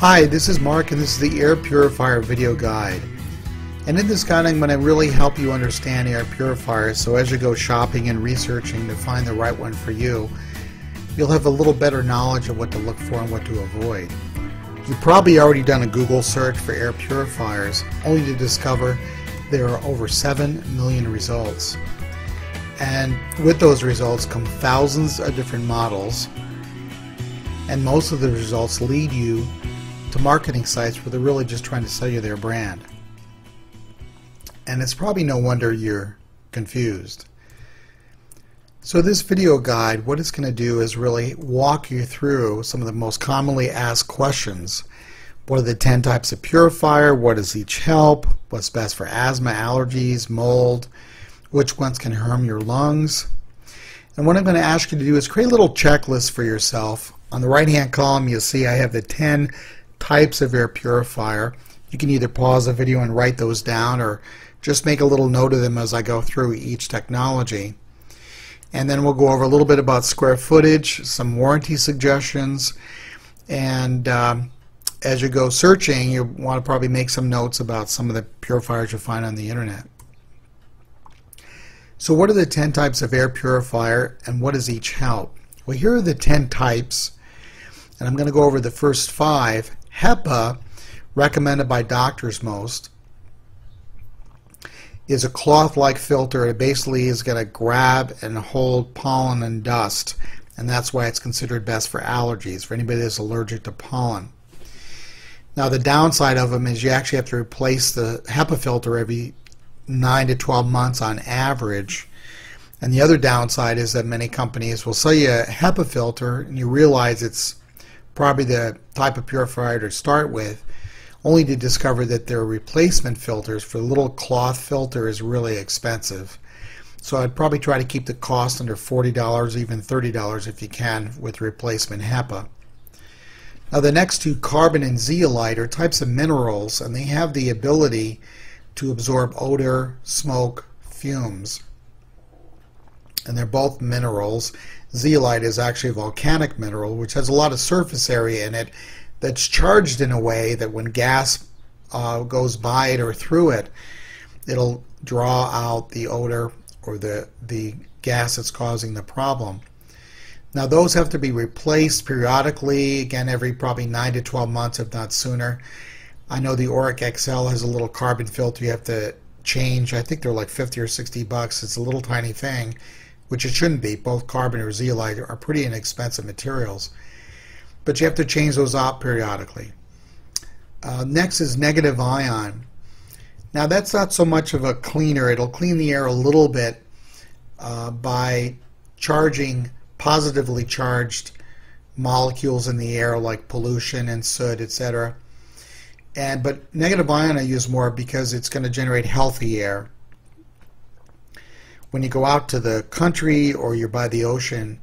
Hi, this is Mark and this is the Air Purifier video guide. And in this guide I'm going to really help you understand air purifiers, so as you go shopping and researching to find the right one for you, you'll have a little better knowledge of what to look for and what to avoid. You've probably already done a Google search for air purifiers only to discover there are over 7 million results. And with those results come thousands of different models, and most of the results lead you to marketing sites where they're really just trying to sell you their brand. And it's probably no wonder you're confused. So this video guide, what it's going to do is really walk you through some of the most commonly asked questions. What are the 10 types of purifier? What does each help? What's best for asthma, allergies, mold? Which ones can harm your lungs? And what I'm going to ask you to do is create a little checklist for yourself. On the right hand column you'll see I have the 10 types of air purifier. You can either pause the video and write those down or just make a little note of them as I go through each technology. And then we'll go over a little bit about square footage, some warranty suggestions, and as you go searching you want to probably make some notes about some of the purifiers you'll find on the internet. So what are the 10 types of air purifier and what does each help? Well, here are the 10 types, and I'm going to go over the first 5. HEPA, recommended by doctors most, is a cloth-like filter. It basically is going to grab and hold pollen and dust, and that's why it's considered best for allergies, for anybody that's allergic to pollen. Now the downside of them is you actually have to replace the HEPA filter every 9 to 12 months on average. And the other downside is that many companies will sell you a HEPA filter and you realize it's probably the type of purifier to start with, only to discover that their replacement filters for the little cloth filter is really expensive. So I'd probably try to keep the cost under $40, even $30 if you can, with replacement HEPA. Now the next two, carbon and zeolite, are types of minerals, and they have the ability to absorb odor, smoke, fumes. And they're both minerals. Zeolite is actually a volcanic mineral which has a lot of surface area in it that's charged in a way that when gas goes by it or through it, it'll draw out the odor or the gas that's causing the problem. Now those have to be replaced periodically, again every probably 9 to 12 months if not sooner. I know the Auric XL has a little carbon filter you have to change. I think they're like 50 or 60 bucks. It's a little tiny thing, which it shouldn't be. Both carbon or zeolite are pretty inexpensive materials, but you have to change those out periodically. Next is negative ion. Now that's not so much of a cleaner. It'll clean the air a little bit by charging positively charged molecules in the air like pollution and soot, etc. But negative ion I use more because it's going to generate healthy air. When you go out to the country or you're by the ocean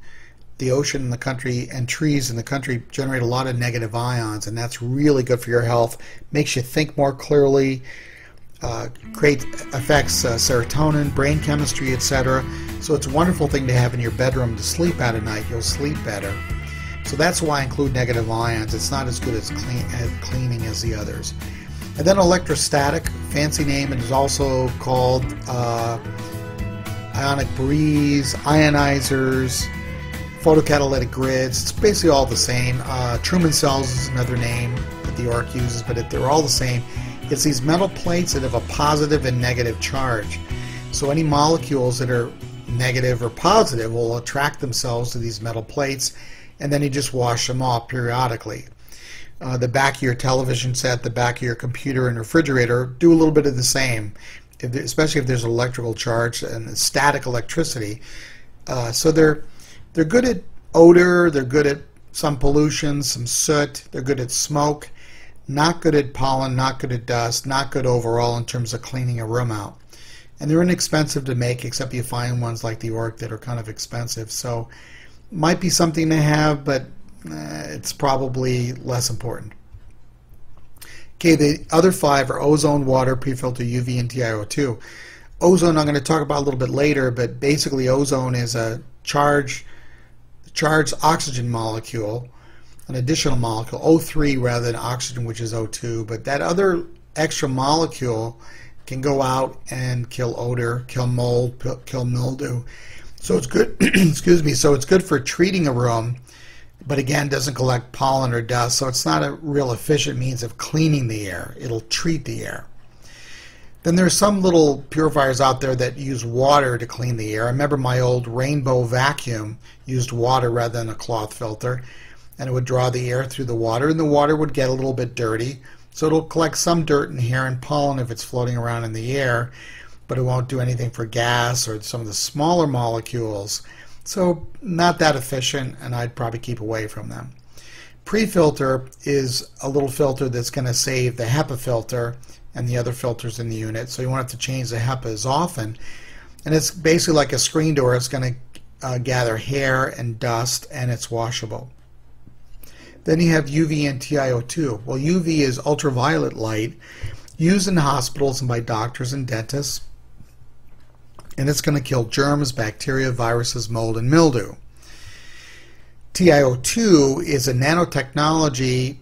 in the country and trees in the country generate a lot of negative ions, and that's really good for your health. Makes you think more clearly, affects serotonin, brain chemistry, etc. So it's a wonderful thing to have in your bedroom to sleep at night. You'll sleep better. So that's why I include negative ions. It's not as good as cleaning as the others. And then electrostatic, fancy name, it is also called ionic breeze, ionizers, photocatalytic grids. It's basically all the same. Truman cells is another name that the Auric uses, but they're all the same. It's these metal plates that have a positive and negative charge. So any molecules that are negative or positive will attract themselves to these metal plates, and then you just wash them off periodically. The back of your television set, the back of your computer and refrigerator do a little bit of the same, especially if there's electrical charge and static electricity. So they're good at odor, they're good at some pollution, some soot, they're good at smoke, not good at pollen, not good at dust, not good overall in terms of cleaning a room out. And they're inexpensive to make, except you find ones like the Auric that are kind of expensive. So might be something to have, but it's probably less important. Okay, the other 5 are ozone, water, pre-filter, UV, and TiO2. Ozone I'm going to talk about a little bit later, but basically ozone is a charged oxygen molecule an additional molecule, O3 rather than oxygen, which is O2, but that other extra molecule can go out and kill odor, kill mold, kill mildew. So it's good, excuse me, so it's good for treating a room, but again doesn't collect pollen or dust, so it's not a real efficient means of cleaning the air. It'll treat the air. Then there's some little purifiers out there that use water to clean the air. I remember my old Rainbow vacuum used water rather than a cloth filter, and it would draw the air through the water, and the water would get a little bit dirty. So it'll collect some dirt and hair and pollen if it's floating around in the air, but it won't do anything for gas or some of the smaller molecules. So not that efficient, and I'd probably keep away from them. Pre-filter is a little filter that's going to save the HEPA filter and the other filters in the unit, so you won't have to change the HEPA as often. And it's basically like a screen door. It's going to gather hair and dust, and it's washable. Then you have UV and TiO2. Well, UV is ultraviolet light used in hospitals and by doctors and dentists, and it's going to kill germs, bacteria, viruses, mold, and mildew. TiO2 is a nanotechnology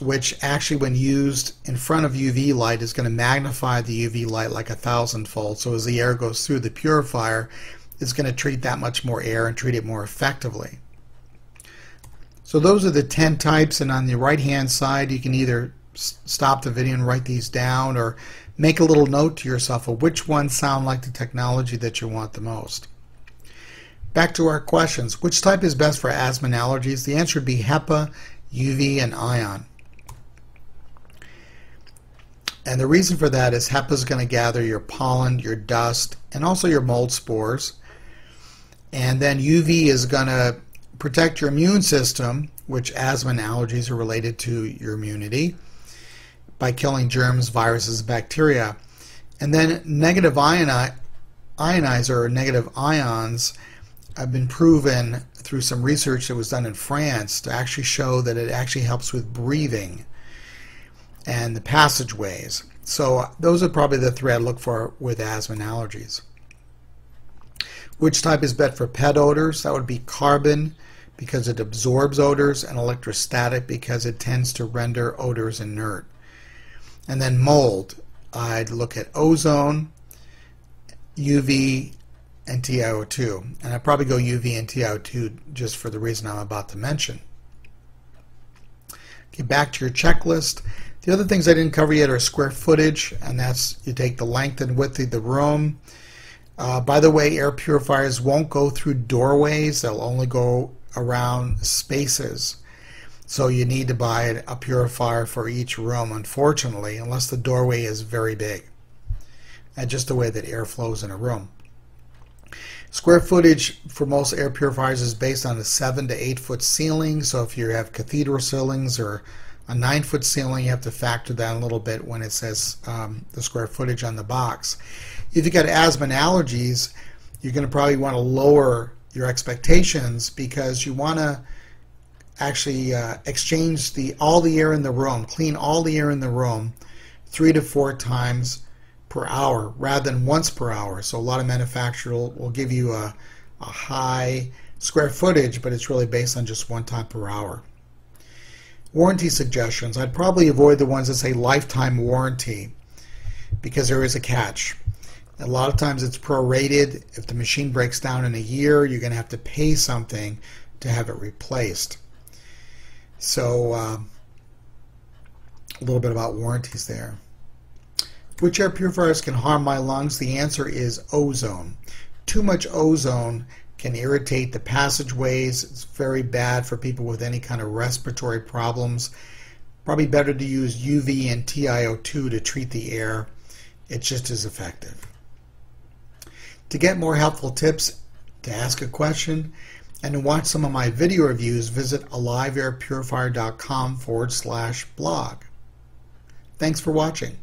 which actually, when used in front of UV light, is going to magnify the UV light like 1,000-fold. So as the air goes through the purifier, it's going to treat that much more air and treat it more effectively. So those are the 10 types, and on the right hand side you can either stop the video and write these down, or make a little note to yourself of which ones sound like the technology that you want the most. Back to our questions. Which type is best for asthma and allergies? The answer would be HEPA, UV, and ion. And the reason for that is HEPA is going to gather your pollen, your dust, and also your mold spores. And then UV is going to protect your immune system, which asthma and allergies are related to your immunity, by killing germs, viruses, bacteria. And then negative ionizer or negative ions have been proven through some research that was done in France to actually show that it actually helps with breathing and the passageways. So those are probably the three I look for with asthma and allergies. Which type is best for pet odors? That would be carbon, because it absorbs odors, and electrostatic, because it tends to render odors inert. And then mold, I'd look at ozone, UV, and TiO2. And I'd probably go UV and TiO2 just for the reason I'm about to mention. Okay, back to your checklist. The other things I didn't cover yet are square footage, and that's you take the length and width of the room. By the way, air purifiers won't go through doorways. They'll only go around spaces. So you need to buy a purifier for each room, unfortunately, unless the doorway is very big. And just the way that air flows in a room. Square footage for most air purifiers is based on a 7 to 8 foot ceiling. So if you have cathedral ceilings or a 9-foot ceiling, you have to factor that a little bit when it says the square footage on the box. If you got asthma and allergies, you're going to probably want to lower your expectations, because you want to actually exchange all the air in the room, clean all the air in the room 3 to 4 times per hour rather than once per hour. So a lot of manufacturers will give you a high square footage, but it's really based on just 1 time per hour. Warranty suggestions. I'd probably avoid the ones that say lifetime warranty, because there is a catch. A lot of times it's prorated. If the machine breaks down in a year, you're going to have to pay something to have it replaced. So a little bit about warranties there. Which air purifiers can harm my lungs? The answer is ozone. Too much ozone can irritate the passageways. It's very bad for people with any kind of respiratory problems. Probably better to use UV and TiO2 to treat the air. It's just as effective. To get more helpful tips, to ask a question, and to watch some of my video reviews, visit aliveairpurifier.com/blog. Thanks for watching.